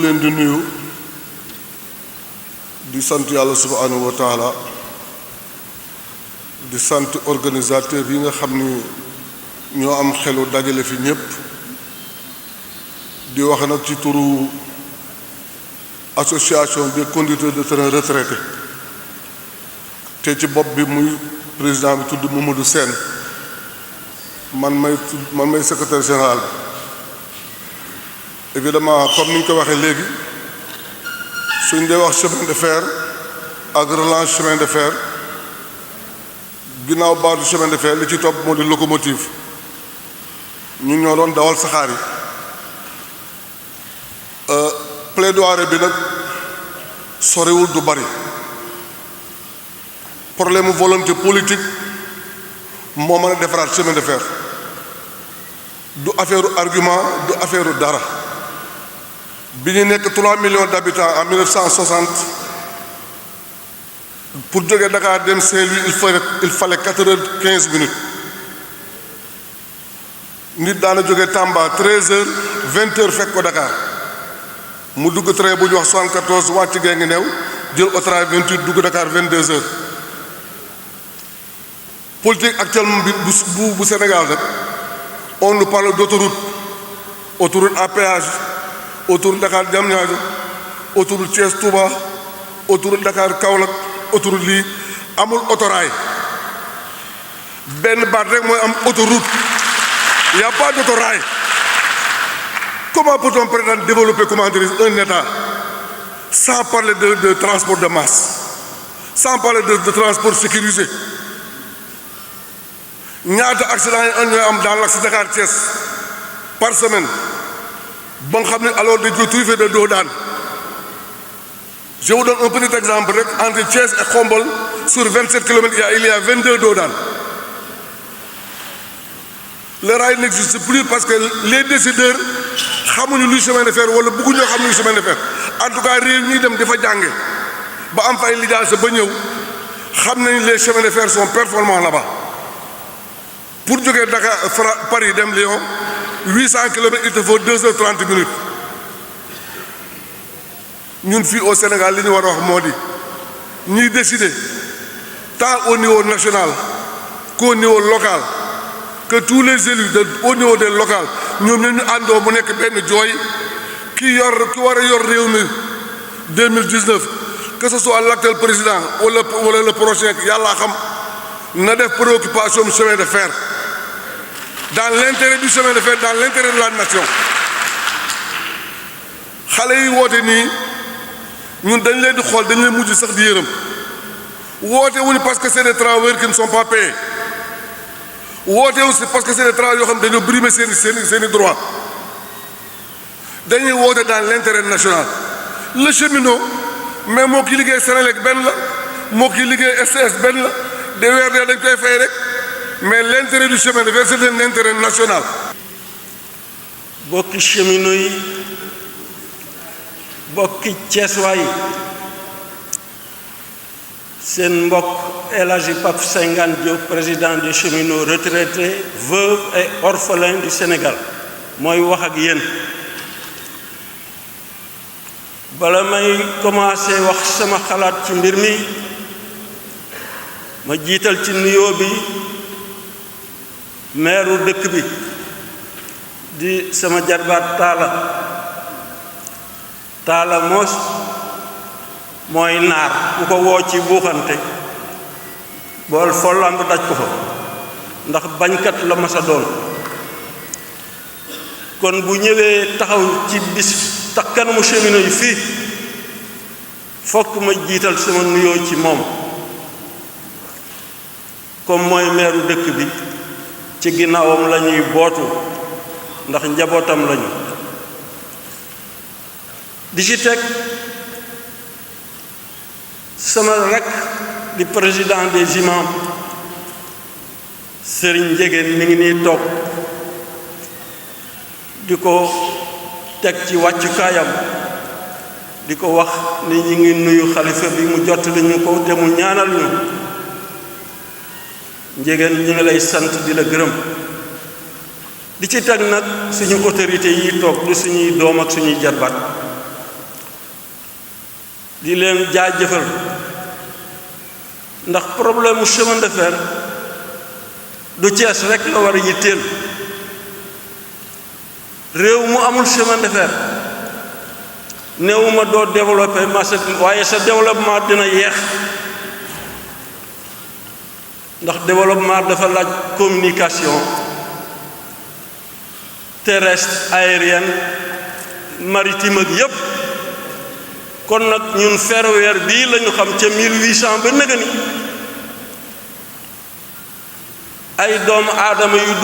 leen di nuyu di sant yàlla subhanahu wa taala di sant organisateur yi nga xam ni ñoo am xelu dajale fi ñépp di wax nag ci turu association des conducteurs de train retraités te ci bopp bi muy président bi tudd Mamadou Sène man may secrétaire général bi évidemment comme ni ñu ko waxee léegi suñ dee wax chemin de fer ak relance chemin de fer ginnaaw baatu chemin de fer li ci topp moo di locomotive ñun ñoo doon dawal saxaar yi plaidoyer bi nag sorewul du bari problème volonté politique moo mën a defaraat chemin de fer du affaire argument du affaire dara bi ñu nekk 3 millions d'habitants en 1960 pour jógee Dakar dem Saint-Louis il fallait 4h15 nit daana jógee Tamba 13h 20h fekk ko Dakar mu dugg train bu ñu wax 74 wàcc gee ngi new jël autorail 28 dugg Dakar 22h politique actuellement bi bu Sénégal rek on nous parle autoroute à péage autoroute Dakar Diamniadio autoroute Thiès Touba autoroute Dakar Kaolack autoroute lii amul autorail benn baat rek mooy am autoroute il y a pas d'autorail. Comment peut-on prétendre développer, comment dire, un État sans parler de transport de masse, sans parler de transport sécurisé? Ñaata accident yi ñooy am dans l'axe Dakar-Thiès par semaine ba nga xam ne alors dañ ko truffé de dos d'âne. Je vous donne un petit exemple rek entre Thiès et Khombole sur 27 kilomètres il y a 22 dos d'âne. Le rail n'existe plus parce que les décideurs xamuñu luy chemin de fer wala bëgguñoo xam luy chemin de fer en tout cas réew ñuy dem di fa jànge ba am fay lijaasa ba ñëw xam nañ les chemins de fer sont performants là-bas. Pour jógee Dakar Paris dem Lyon 800 kilomètres il te faut 2h30 ñun fii au Sénégal li ñu war a wax moo di ñuy décider tant au niveau national qu'au niveau local que tous les élus au niveau des locales ñoom ñu àndoo mu nekk benn jooy ki war a yor réew mi 2019 que ce soit l'actuel président wala le prochain yàlla xam na def préoccupation du chemin de fer dans l'intérêt du chemin de fer dans l'intérêt de la nation. xale yi woote nii ñun dañ leen di xool dañ leen mujj sax di yërëm woote wuñu parce que c'est des travailleurs qui ne sont pas payés woote aussi parce que c'est des travailleurs yoo xam ne dañoo brimer seeni droit dañuy woote dans l'intérêt national. Le cheminot mais moo ki liggéey Senelec benn la moo ki liggéey STS benn la de weer dee dañ koy fay rek mais l'intérêt du chemin de fer c'est un intérêt national. bokki cheminot yi bokki Ceeswaa yi seen mbokk El Hadji Pape Sengane Diop président des cheminots retraités veuves et orphelins du Sénégal mooy wax ak yéen. bala may commencer wax sama xalaat ci mbir mi ma jiital ci nuyoo bi meeru dëkk bi di sama jarbaat Taala moos mooy naar ku ko woo ci buuxante bool follamb daj ko fa ndax bañkat la masa doon kon bu ñëwee taxaw ci bis tax kanamu cheminot yi fii fokk ma jiital sama nuyoo ci moom comme mooy meeru dëkk bi ci ginnaawam la ñuy bootu ndax njabootam lañu di ci teg sama rakk di président des imams Serigne Ndiéguène mi ngi nii toog di ko teg ci wàccukaayam di ko wax ni ñi ngi nuyu xalifa bi mu jot li ñu ko te mu ñaanal ñu Ndiéguène ñi ngi lay sant di la gërëm di ci teg nag suñu autorité yi toog di suñuy doom ak suñuy jarbaat di leen jaajëfal ndax problème mu chemin de fer du Thiès rek la war a yitteel réew mu amul chemin de fer néewuma doo développé marché waaye sa développement dina yeex ndax développement dafa laaj communication terrestre aérienne maritime ak yépp kon nag ñun ferroviaire bii lañu xam ca 1800 ba nëgëni ay doomu aadama yu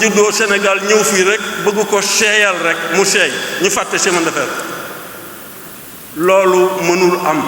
juddoo Sénégal ñëw fii rek bëgg ko seeyal rek mu seey ñu fàtte chemin de fer loolu mënul am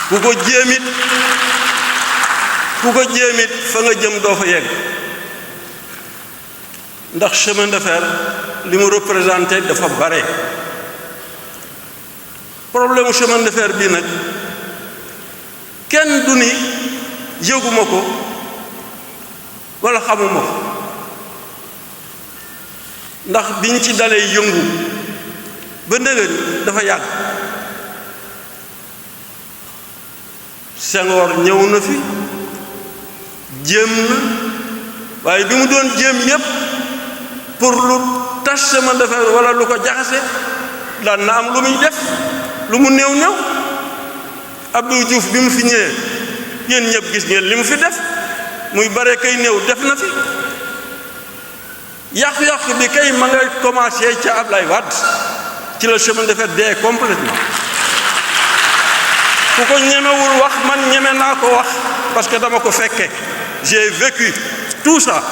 ku ko jéemit fa nga jëm doo fa yegg ndax chemin de fer li mu représenté dafa bare problème mu chemin de fer bii nag kenn du ni yëguma ko wala xamuma ko ndax biñ ci dalee yëngu ba ndëgën dafa yàgg Senghor ñëw na fi jéem na waaye bi mu doon jéem yépp pour lu tas chemin de fer wala lu ko jaxase daan na am lu muy def lu mu néew néew Abdou Diouf bi mu fi ñëwee yéen ñëpp gis ngeen li mu fi def muy bare kay néew def na fi yàqu-yàqu bi kay ma nga commencé ca Ablaye Wade ci la chemin de fer dee complètement ku ko ñemewul wax man ñeme naa ko wax parce que dama ko fekke j'ai vécu tout ça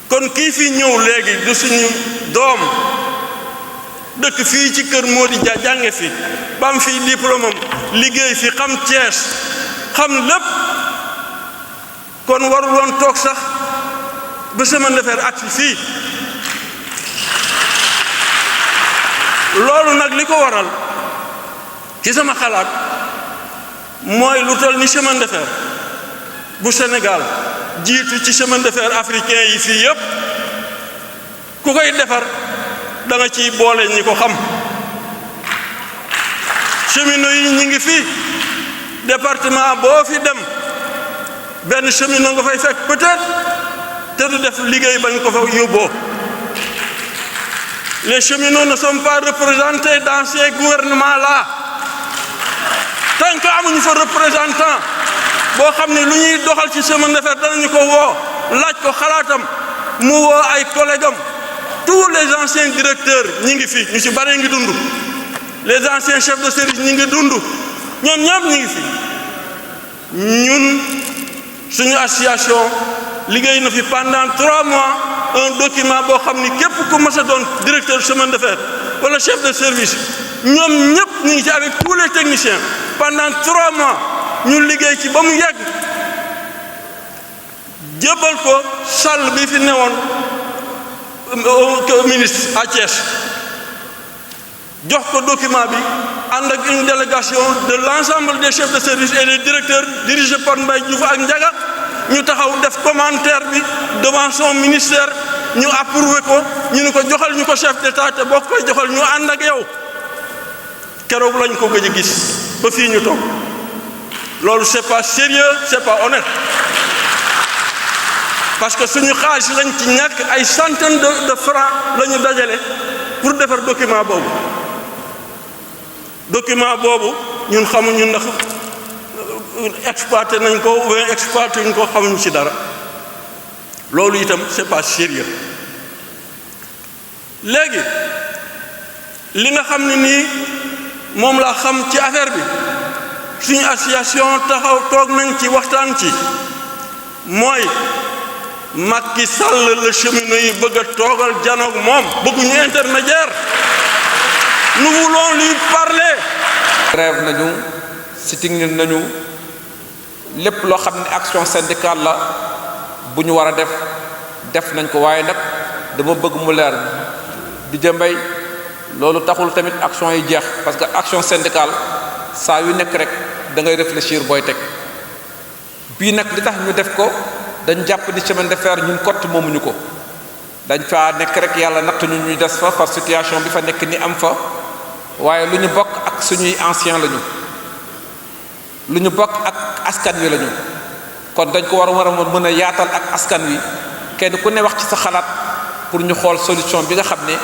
kon kii fi ñëw léegi du suñu doom dëkk fii ci kër Mody Dia jànge fi ba am fii diplôme am liggéey fi xam Thiès xam lépp kon warul woon toog sax ba chemin de fer ak fii loolu nag li ko waral ci sama xalaat mooy lu toll ni chemin de fer bu Sénégal jiitu ci chemin de fer africain yi fii yépp ku koy defar da nga ciy boole ñi ko xam cheminots yi ñi ngi fii département boo fi dem benn cheminot nga fay fekk peut-être te du def liggéey bañ ko fa yóbboo les cheminots ne sont pas représentés dans ces gouvernements-là tant que amuñu fa représentant boo xam ne lu ñuy doxal ci chemin de fer danañu ko woo laaj ko xalaatam mu woo ay collègues am tous les anciens directeurs ñi ngi fi ñu ci bare ngi dund les anciens chefs de service ñi ngi dund ñoom ñëpp ñi ngi fi ñun suñu association liggéey na fi pendant 3 mois un document boo xam ni képp ku mës a doon directeur chemin de fer wala chef de service ñoom ñëpp ñu ngi ci avec tous les techniciens pendant 3 mois ñu liggéey ci ba mu yegg jébbal ko Sall bi fi newoon ministre à Thiès jox ko document bi ànd ak une délégation de l'ensemble des chefs de service et des directeurs dirigés par Mbaye Diouf ak Ndiaga ñu taxaw def commentaire bi devant son ministère ñu approuvé ko ñu ni ko joxal ñu ko chef d'état te boo koy joxal ñu ànd ak yow keroog lañ ko gëj a gis ba fii ñu toog loolu c'est pas sérieux c'est pas honnête parce que suñu xaalis lañ ci ñàkk ay centaines de francs la ñu dajale pour defar document boobu ñun xamuñu ndax exploité nañ ko ou exploité ñu ko xamuñu ci dara loolu itam c'est pas sérieux léegi li nga xam ne nii moom laa xam ci affaire bi suñu association taxaw toog nañ ci waxtaan ci mooy Macky Sall la cheminot yi bëgg a toogal janoog moom bëgguñu intermédiaire nous voulons lui parler. grève nañu sitting nañu lépp loo xam ne action syndicale la bu ñu war a def nañ ko waaye nag dama bëgg mu leer di jëmbay loolu taxul tamit action yi jeex parce que action syndicale saa yu nekk rek da ngay réfléchir booy teg bii nag li tax ñu def ko dañ jàpp ni chemin de fer ñun kott moomuñu ko dañ fa nekk rek yàlla natt ñu des fa par situation bi fa nekk ni am fa waaye lu ñu bokk ak suñuy ancien lañu lu ñu bokk ak askan wi lañu kon dañ ko war a mën a yaatal ak askan wi kenn ku ne wax ci sa xalaat pour ñu xool solution bi nga xam ne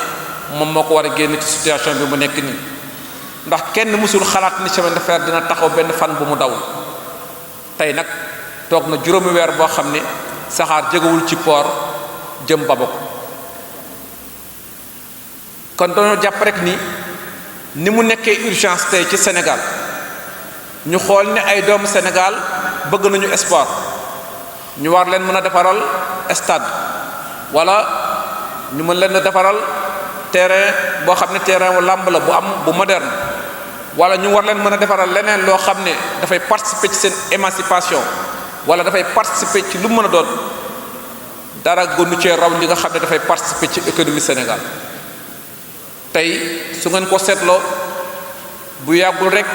moom moo ko war a génn ci situation bi mu nekk nii ndax kenn mësul xalaat ni chemin de fer dina taxaw benn fan bu mu daw tey nag toog na juróomi weer boo xam ne saxaar jógewul ci port jëm Bamako kon dañoo jàpp rek ni mu nekkee urgence tey ci Sénégal ñu xool ne ay doomu Sénégal bëgg nañu espoir ñu war leen mën a defaral stade wala ñu mën leen a defaral terrain boo xam ne terrain wu làmb la bu moderne wala ñu war leen mën a defaral leneen loo xam ne dafay participer ci seen émancipation wala dafay participer ci lu mën a doon dara gënu cee raw li nga xam ne dafay participer ci économie Sénégal tey su ngeen ko seetloo bu yàggul rek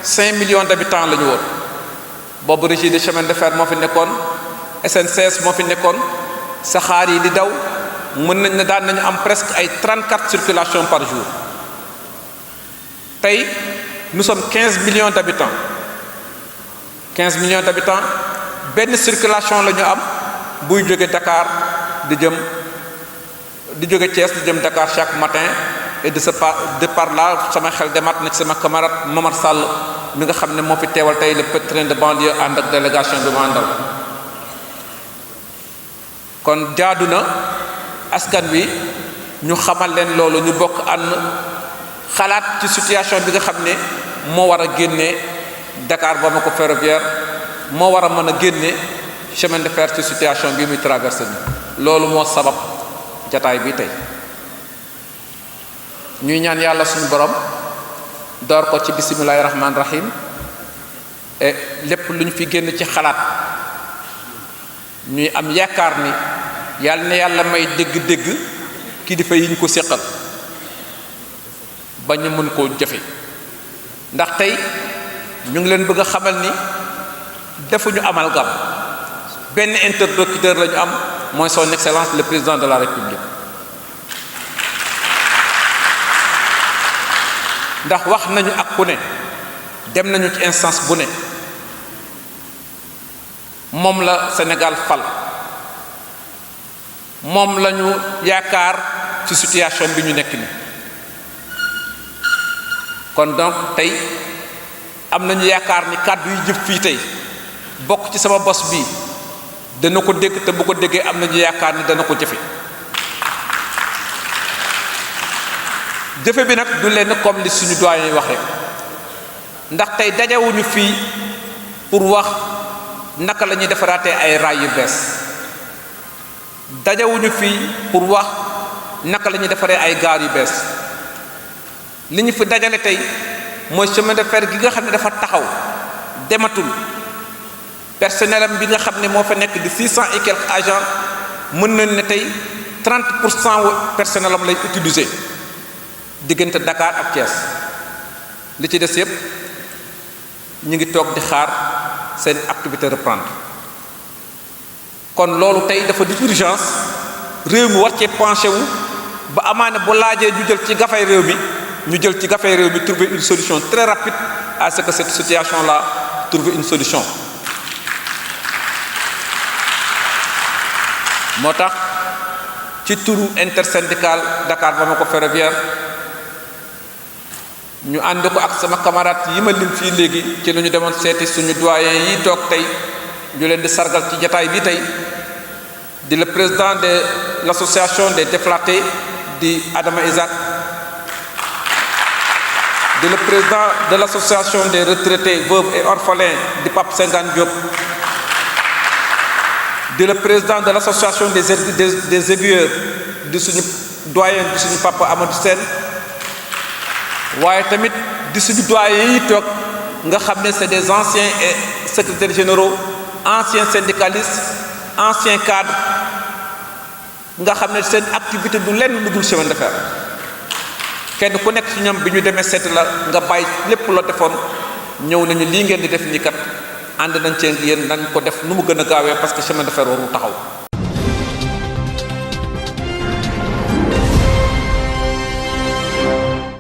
5 millions d'habitants la ñu woon boobu régie de chemin de fer moo fi nekkoon SNCS moo fi nekkoon saxaar yi di daw mën nañ ne daan nañu am presque ay 34 circulations par jour tey nous sommes 15 millions d'habitants 15 millions d'habitants benn circulation la ñu am buy jóge Dakar di jóge Thiès di jëm Dakar chaque matin et de par là sama xel demat na ci sama camarade Momar Sall mi nga xam ne moo fi teewal tey le train de banlieue ànd ak délégation bi mu àndal kon jaadu na askan wi ñu xamal leen loolu ñu bokk ànd xalaat ci situation bi nga xam ne moo war a génne Dakar Bamako ferroviaire moo war a mën a génne chemin de fer ci situation bi muy traversé ni loolu moo sabab jataay bi tey ñuy ñaan yàlla suñu borom door ko ci bismillahir rahmanir rahim et lépp lu ñu fi génn ci xalaat ñuy am yaakaar ni yàlla na yàlla may dégg-dégg kilifa yi ñu ko séqal ba ñu mën koo jëfe ndax tey ñu ngi leen bëgg a xamal ni defuñu amalgame benn interlocuteur la ñu am mooy son excellence le président de la république ndax wax nañu ak ku ne dem nañu ci instance bu ne moom la Sénégal fal moom la ñu yaakaar ci situation bi ñu nekk ni kon donc tey am nañu yaakaar ni kàddu yi jëf fii tey bokk ci sama bos bii dana ko dégg te bu ko déggee am nañu yaakaar ni dana ko jëfe jëfe bi nag du leen comme li suñu doyen yi wax rek ndax tey dajewuñu fii pour wax naka la ñuy defaraatee ay raay yu bees dajewuñu fii pour wax naka la ñuy defaree ay gaar yu bees li ñu fi dajale tey mooy chemin de fer gi nga xam ne dafa taxaw dematul personnel am bi nga xam ne moo fa nekk di 600 et quelques agents mën nañ ne tey 30% personnel am lay utiliser diggante Dakar ak Thiès li ci des yépp ñu ngi toog di xaar seen activité reprendre kon loolu tey dafa di urgence réew mi war cee penché wu ba amaane bu laajee ñu jël ci gafay réew mi ñu jël ci gafay réew mi trouver une solution très rapide à ce que cette situation là trouve une solution moo tax ci turu intersyndical Dakar Bamako ferroviaire ñu ànd ko ak sama camarade yi ma lim fii léegi ci lu ñu demoon seeti suñu doyen yi toog tey ñu leen di sargal ci jataay bi tey di le président de l'association des déflatés di Adama Isaac di le président de l'association des retraités veuves et orphelins di Pape Sengane Diop di le président de l'association des aiguilleurs di suñu doyen di suñu papa Amadou Sène waaye tamit di suñu doyen yi toog nga xam ne c'est des anciens secrétaires généraux anciens syndicalistes anciens cadres nga xam ne seen activité du lenn lu dul chemin de fer kenn ku nekk ci ñoom bi ñu demee seeti la nga bàyyi lépp loo defoon ñëw nañu lii ngeen di def nii kat ànd nañ cee yéen nañ ko def nu mu gën a gaawee parce que chemin de fer warul taxaw